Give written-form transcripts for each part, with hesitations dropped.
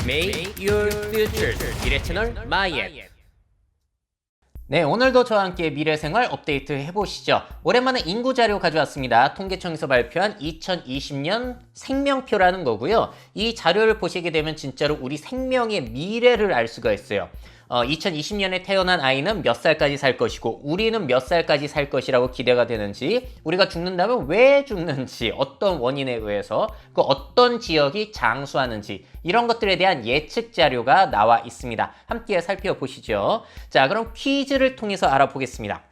Make your future 미래 채널 마이앱. 네, 오늘도 저와 함께 미래생활 업데이트 해보시죠. 오랜만에 인구 자료 가져왔습니다. 통계청에서 발표한 2020년 생명표라는 거고요. 이 자료를 보시게 되면 진짜로 우리 생명의 미래를 알 수가 있어요. 2020년에 태어난 아이는 몇 살까지 살 것이고 우리는 몇 살까지 살 것이라고 기대가 되는지, 우리가 죽는다면 왜 죽는지, 어떤 원인에 의해서, 그 어떤 지역이 장수하는지, 이런 것들에 대한 예측 자료가 나와 있습니다. 함께 살펴보시죠. 자, 그럼 퀴즈를 통해서 알아보겠습니다.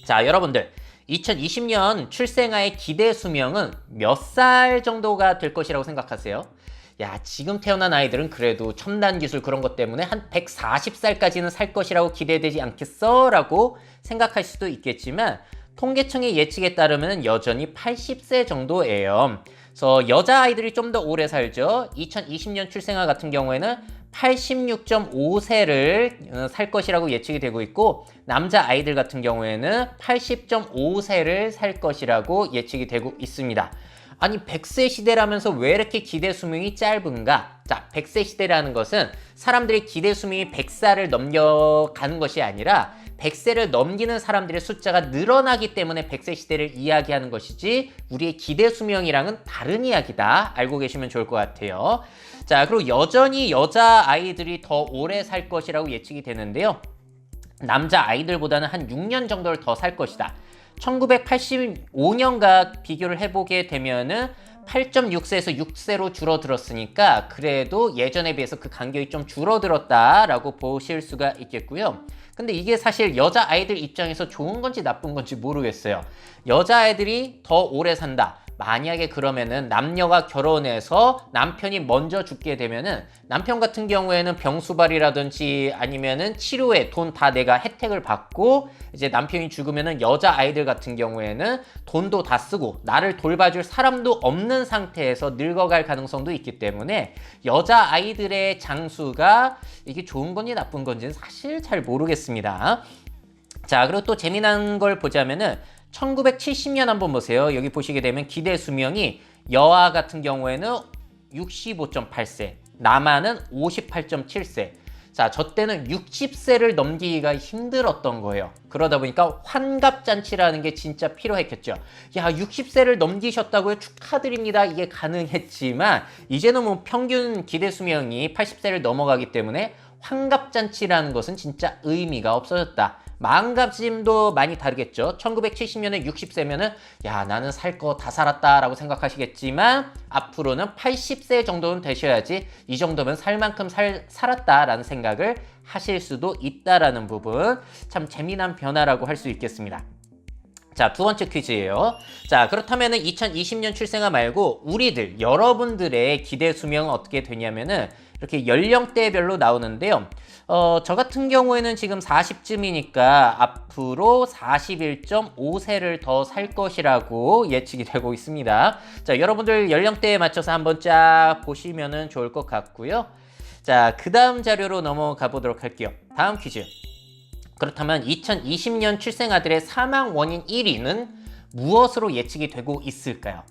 자, 여러분들 2020년 출생아의 기대 수명은 몇 살 정도가 될 것이라고 생각하세요? 야, 지금 태어난 아이들은 그래도 첨단 기술 그런 것 때문에 한 140살까지는 살 것이라고 기대되지 않겠어? 라고 생각할 수도 있겠지만 통계청의 예측에 따르면 여전히 80세 정도예요. 그래서 여자아이들이 좀 더 오래 살죠. 2020년 출생아 같은 경우에는 86.5세를 살 것이라고 예측이 되고 있고, 남자아이들 같은 경우에는 80.5세를 살 것이라고 예측이 되고 있습니다. 아니, 100세 시대라면서 왜 이렇게 기대 수명이 짧은가? 자, 100세 시대라는 것은 사람들의 기대 수명이 100살을 넘겨가는 것이 아니라 100세를 넘기는 사람들의 숫자가 늘어나기 때문에 100세 시대를 이야기하는 것이지, 우리의 기대 수명이랑은 다른 이야기다. 알고 계시면 좋을 것 같아요. 자, 그리고 여전히 여자아이들이 더 오래 살 것이라고 예측이 되는데요. 남자아이들보다는 한 6년 정도를 더 살 것이다. 1985년과 비교를 해보게 되면은 8.6세에서 6세로 줄어들었으니까 그래도 예전에 비해서 그 간격이 좀 줄어들었다라고 보실 수가 있겠고요. 근데 이게 사실 여자아이들 입장에서 좋은 건지 나쁜 건지 모르겠어요. 여자아이들이 더 오래 산다. 만약에 그러면은 남녀가 결혼해서 남편이 먼저 죽게 되면은 남편 같은 경우에는 병수발이라든지 아니면은 치료에 돈 다 내가 혜택을 받고, 이제 남편이 죽으면은 여자아이들 같은 경우에는 돈도 다 쓰고 나를 돌봐줄 사람도 없는 상태에서 늙어갈 가능성도 있기 때문에 여자아이들의 장수가 이게 좋은 건지 나쁜 건지는 사실 잘 모르겠습니다. 자, 그리고 또 재미난 걸 보자면은 1970년 한번 보세요. 여기 보시게 되면 기대 수명이 여아 같은 경우에는 65.8세, 남아는 58.7세. 자, 저 때는 60세를 넘기기가 힘들었던 거예요. 그러다 보니까 환갑잔치라는 게 진짜 필요했겠죠. 야, 60세를 넘기셨다고요? 축하드립니다. 이게 가능했지만 이제는 뭐 평균 기대 수명이 80세를 넘어가기 때문에 환갑잔치라는 것은 진짜 의미가 없어졌다. 마음가짐도 많이 다르겠죠. 1970년에 60세면은 야, 나는 살 거 다 살았다 라고 생각하시겠지만 앞으로는 80세 정도는 되셔야지 이 정도면 살 만큼 살았다 라는 생각을 하실 수도 있다라는 부분, 참 재미난 변화라고 할 수 있겠습니다. 자, 두 번째 퀴즈예요. 자, 그렇다면은 2020년 출생아 말고 우리들, 여러분들의 기대 수명은 어떻게 되냐면은 이렇게 연령대별로 나오는데요. 저 같은 경우에는 지금 40쯤이니까 앞으로 41.5세를 더 살 것이라고 예측이 되고 있습니다. 자, 여러분들 연령대에 맞춰서 한번 쫙 보시면은 좋을 것 같고요. 자, 그 다음 자료로 넘어가 보도록 할게요. 다음 퀴즈. 그렇다면 2020년 출생아들의 사망 원인 1위는 무엇으로 예측이 되고 있을까요?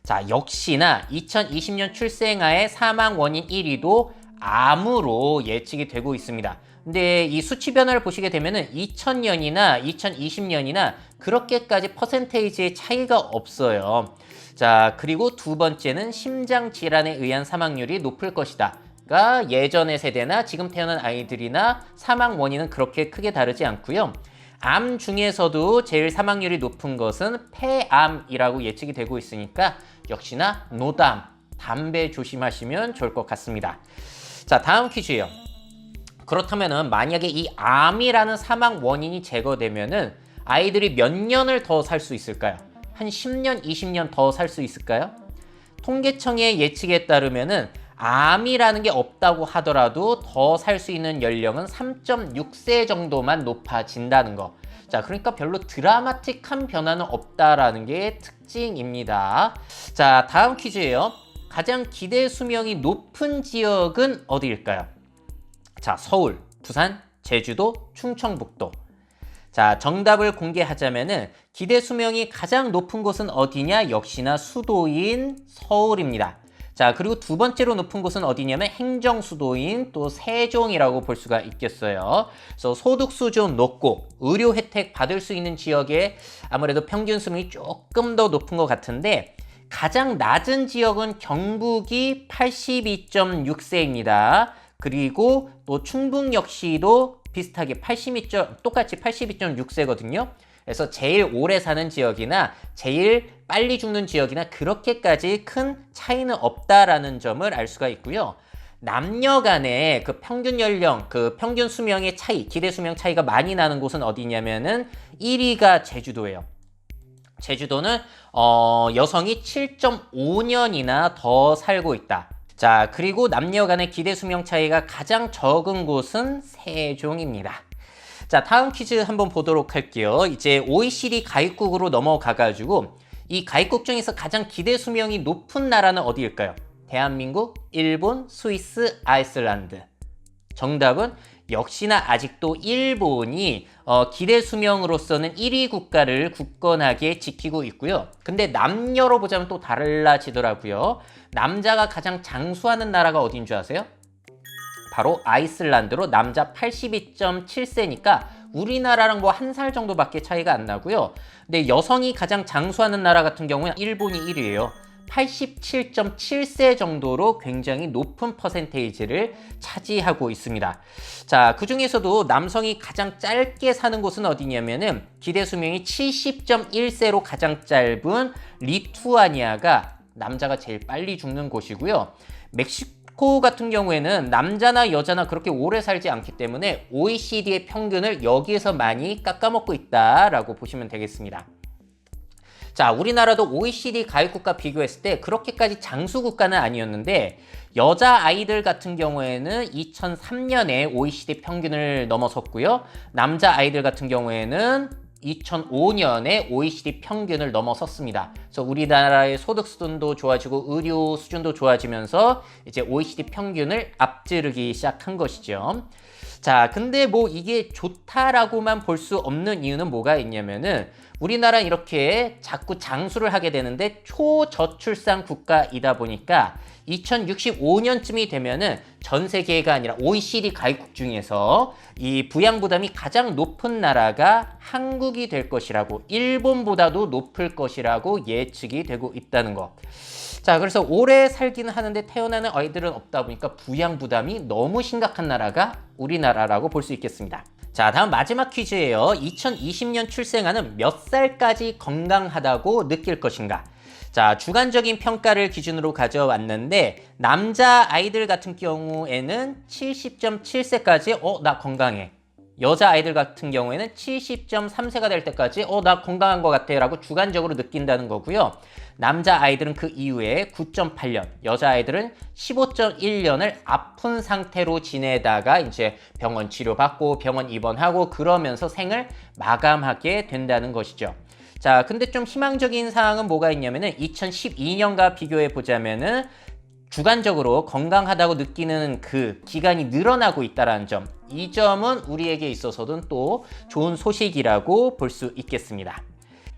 자, 역시나 2020년 출생아의 사망 원인 1위도 암으로 예측이 되고 있습니다. 근데 이 수치 변화를 보시게 되면은 2000년이나 2020년이나 그렇게까지 퍼센테이지의 차이가 없어요. 자, 그리고 두 번째는 심장 질환에 의한 사망률이 높을 것이다. 가 예전의 세대나 지금 태어난 아이들이나 사망 원인은 그렇게 크게 다르지 않고요. 암 중에서도 제일 사망률이 높은 것은 폐암이라고 예측이 되고 있으니까 역시나 노담, 담배 조심하시면 좋을 것 같습니다. 자, 다음 퀴즈예요. 그렇다면은 만약에 이 암이라는 사망 원인이 제거되면은 아이들이 몇 년을 더 살 수 있을까요? 한 10년, 20년 더 살 수 있을까요? 통계청의 예측에 따르면은 암이라는 게 없다고 하더라도 더 살 수 있는 연령은 3.6세 정도만 높아진다는 거. 자, 그러니까 별로 드라마틱한 변화는 없다라는 게 특징입니다. 자, 다음 퀴즈예요. 가장 기대 수명이 높은 지역은 어디일까요? 자, 서울, 부산, 제주도, 충청북도. 자, 정답을 공개하자면은 기대 수명이 가장 높은 곳은 어디냐? 역시나 수도인 서울입니다. 자, 그리고 두 번째로 높은 곳은 어디냐면 행정수도인 또 세종이라고 볼 수가 있겠어요. 그래서 소득 수준 높고 의료 혜택 받을 수 있는 지역에 아무래도 평균 수명이 조금 더 높은 것 같은데 가장 낮은 지역은 경북이 82.6세입니다. 그리고 또 충북 역시도 비슷하게 똑같이 82.6세거든요. 그래서 제일 오래 사는 지역이나 제일 빨리 죽는 지역이나 그렇게까지 큰 차이는 없다라는 점을 알 수가 있고요. 남녀 간의 그 평균 연령, 그 평균 수명의 차이, 기대 수명 차이가 많이 나는 곳은 어디냐면은 1위가 제주도예요. 제주도는 여성이 7.5년이나 더 살고 있다. 자, 그리고 남녀 간의 기대 수명 차이가 가장 적은 곳은 세종입니다. 자, 다음 퀴즈 한번 보도록 할게요. 이제 OECD 가입국으로 넘어가가지고 이 가입국 중에서 가장 기대 수명이 높은 나라는 어디일까요? 대한민국, 일본, 스위스, 아이슬란드. 정답은 역시나 아직도 일본이 기대 수명으로서는 1위 국가를 굳건하게 지키고 있고요. 근데 남녀로 보자면 또 달라지더라고요. 남자가 가장 장수하는 나라가 어디인 줄 아세요? 바로 아이슬란드로 남자 82.7세니까 우리나라랑 뭐 한 살 정도밖에 차이가 안 나고요. 근데 여성이 가장 장수하는 나라 같은 경우는 일본이 1위예요. 87.7세 정도로 굉장히 높은 퍼센테이지를 차지하고 있습니다. 자, 그 중에서도 남성이 가장 짧게 사는 곳은 어디냐면은 기대 수명이 70.1세로 가장 짧은 리투아니아가 남자가 제일 빨리 죽는 곳이고요. 멕시코 같은 경우에는 남자나 여자나 그렇게 오래 살지 않기 때문에 OECD의 평균을 여기에서 많이 깎아먹고 있다라고 보시면 되겠습니다. 자, 우리나라도 OECD 가입국과 비교했을 때 그렇게까지 장수 국가는 아니었는데 여자 아이들 같은 경우에는 2003년에 OECD 평균을 넘어섰고요. 남자 아이들 같은 경우에는 2005년에 OECD 평균을 넘어섰습니다. 그래서 우리나라의 소득 수준도 좋아지고 의료 수준도 좋아지면서 이제 OECD 평균을 앞지르기 시작한 것이죠. 자, 근데 뭐 이게 좋다라고만 볼 수 없는 이유는 뭐가 있냐면은 우리나라 이렇게 자꾸 장수를 하게 되는데 초저출산 국가이다 보니까 2065년쯤이 되면은 전 세계가 아니라 OECD 가입국 중에서 이 부양 부담이 가장 높은 나라가 한국이 될 것이라고, 일본보다도 높을 것이라고 예측이 되고 있다는 거. 자, 그래서 오래 살기는 하는데 태어나는 아이들은 없다 보니까 부양 부담이 너무 심각한 나라가 우리나라라고 볼 수 있겠습니다. 자, 다음 마지막 퀴즈예요. 2020년 출생아는 몇 살까지 건강하다고 느낄 것인가? 자, 주관적인 평가를 기준으로 가져왔는데 남자 아이들 같은 경우에는 70.7세까지 나 건강해. 여자 아이들 같은 경우에는 70.3세가 될 때까지 나 건강한 것 같아 라고 주관적으로 느낀다는 거고요. 남자 아이들은 그 이후에 9.8년, 여자 아이들은 15.1년을 아픈 상태로 지내다가 이제 병원 치료받고 병원 입원하고 그러면서 생을 마감하게 된다는 것이죠. 자, 근데 좀 희망적인 사항은 뭐가 있냐면은 2012년과 비교해 보자면은 주관적으로 건강하다고 느끼는 그 기간이 늘어나고 있다는 점, 이 점은 우리에게 있어서는 또 좋은 소식이라고 볼 수 있겠습니다.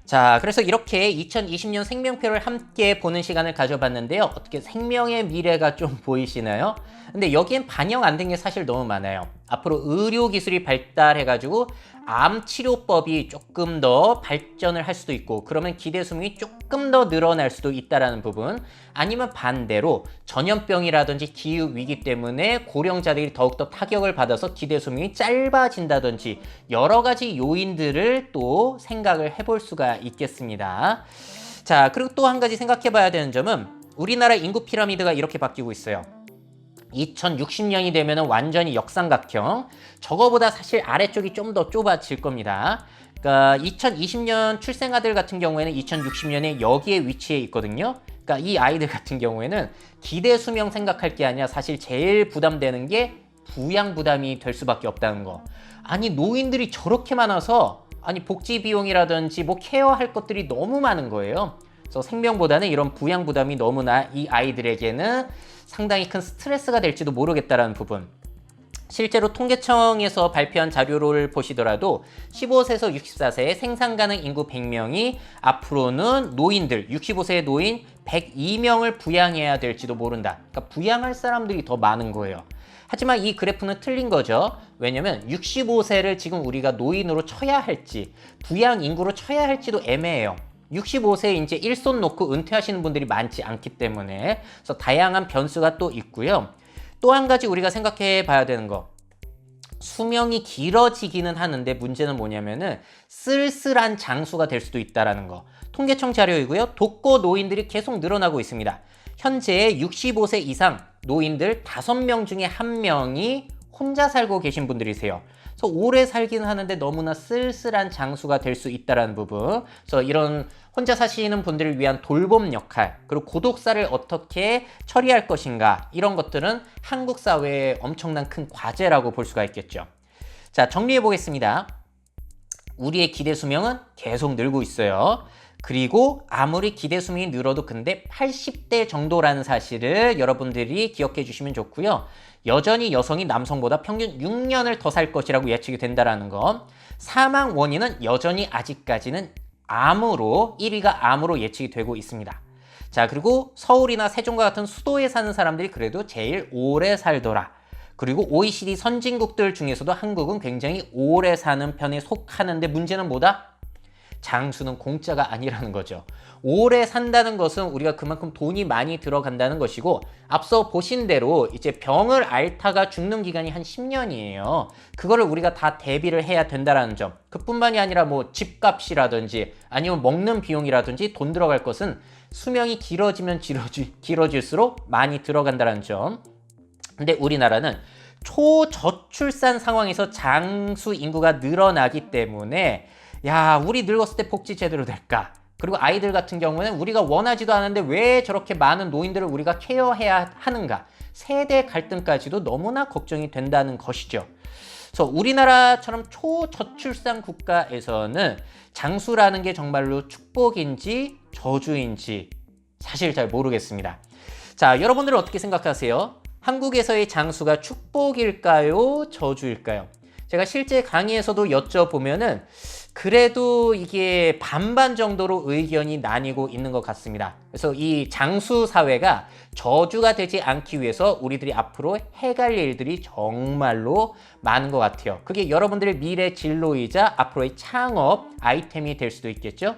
자, 그래서 이렇게 2020년 생명표를 함께 보는 시간을 가져봤는데요. 어떻게 생명의 미래가 좀 보이시나요? 근데 여기엔 반영 안 된 게 사실 너무 많아요. 앞으로 의료기술이 발달해가지고 암 치료법이 조금 더 발전을 할 수도 있고 그러면 기대 수명이 조금 더 늘어날 수도 있다는 부분, 아니면 반대로 전염병이라든지 기후위기 때문에 고령자들이 더욱더 타격을 받아서 기대 수명이 짧아진다든지 여러 가지 요인들을 또 생각을 해볼 수가 있겠습니다. 자, 그리고 또 한 가지 생각해 봐야 되는 점은 우리나라 인구 피라미드가 이렇게 바뀌고 있어요. 2060년이 되면 완전히 역삼각형, 저거보다 사실 아래쪽이 좀 더 좁아질 겁니다. 그러니까 2020년 출생아들 같은 경우에는 2060년에 여기에 위치해 있거든요. 그러니까 이 아이들 같은 경우에는 기대 수명 생각할 게 아니라 사실 제일 부담되는 게 부양 부담이 될 수밖에 없다는 거. 아니, 노인들이 저렇게 많아서 아니 복지 비용이라든지 뭐 케어할 것들이 너무 많은 거예요. 그래서 생명보다는 이런 부양 부담이 너무나 이 아이들에게는 상당히 큰 스트레스가 될지도 모르겠다라는 부분. 실제로 통계청에서 발표한 자료를 보시더라도 15세에서 64세 생산 가능 인구 100명이 앞으로는 노인들, 65세 노인 102명을 부양해야 될지도 모른다. 그러니까 부양할 사람들이 더 많은 거예요. 하지만 이 그래프는 틀린 거죠. 왜냐면 65세를 지금 우리가 노인으로 쳐야 할지, 부양 인구로 쳐야 할지도 애매해요. 65세에 이제 일손 놓고 은퇴하시는 분들이 많지 않기 때문에 그래서 다양한 변수가 또 있고요. 또 한 가지 우리가 생각해 봐야 되는 거. 수명이 길어지기는 하는데 문제는 뭐냐면은 쓸쓸한 장수가 될 수도 있다라는 거. 통계청 자료이고요. 독거 노인들이 계속 늘어나고 있습니다. 현재 65세 이상 노인들 5명 중에 1명이 혼자 살고 계신 분들이세요. 그래서 오래 살긴 하는데 너무나 쓸쓸한 장수가 될 수 있다는 부분. 그래서 이런 혼자 사시는 분들을 위한 돌봄 역할, 그리고 고독사를 어떻게 처리할 것인가, 이런 것들은 한국 사회의 엄청난 큰 과제라고 볼 수가 있겠죠. 자, 정리해 보겠습니다. 우리의 기대 수명은 계속 늘고 있어요. 그리고 아무리 기대 수명이 늘어도 근데 80대 정도라는 사실을 여러분들이 기억해 주시면 좋고요. 여전히 여성이 남성보다 평균 6년을 더 살 것이라고 예측이 된다는 거. 사망 원인은 여전히 아직까지는 암으로, 1위가 암으로 예측이 되고 있습니다. 자, 그리고 서울이나 세종과 같은 수도에 사는 사람들이 그래도 제일 오래 살더라. 그리고 OECD 선진국들 중에서도 한국은 굉장히 오래 사는 편에 속하는데 문제는 뭐다? 장수는 공짜가 아니라는 거죠. 오래 산다는 것은 우리가 그만큼 돈이 많이 들어간다는 것이고, 앞서 보신 대로 이제 병을 앓다가 죽는 기간이 한 10년이에요. 그거를 우리가 다 대비를 해야 된다는 점. 그뿐만이 아니라 뭐 집값이라든지 아니면 먹는 비용이라든지 돈 들어갈 것은 수명이 길어지면 길어질수록 많이 들어간다는 점. 근데 우리나라는 초저출산 상황에서 장수 인구가 늘어나기 때문에 야, 우리 늙었을 때 복지 제대로 될까? 그리고 아이들 같은 경우는 우리가 원하지도 않은데 왜 저렇게 많은 노인들을 우리가 케어해야 하는가? 세대 갈등까지도 너무나 걱정이 된다는 것이죠. 그래서 우리나라처럼 초저출산 국가에서는 장수라는 게 정말로 축복인지 저주인지 사실 잘 모르겠습니다. 자, 여러분들은 어떻게 생각하세요? 한국에서의 장수가 축복일까요? 저주일까요? 제가 실제 강의에서도 여쭤보면은 그래도 이게 반반 정도로 의견이 나뉘고 있는 것 같습니다. 그래서 이 장수 사회가 저주가 되지 않기 위해서 우리들이 앞으로 해갈 일들이 정말로 많은 것 같아요. 그게 여러분들의 미래 진로이자 앞으로의 창업 아이템이 될 수도 있겠죠.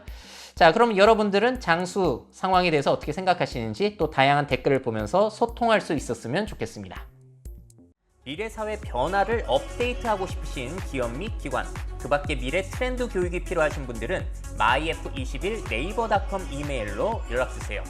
자, 그럼 여러분들은 장수 상황에 대해서 어떻게 생각하시는지 또 다양한 댓글을 보면서 소통할 수 있었으면 좋겠습니다. 미래사회 변화를 업데이트하고 싶으신 기업 및 기관, 그 밖에 미래 트렌드 교육이 필요하신 분들은 myf21 네이버닷컴 이메일로 연락주세요.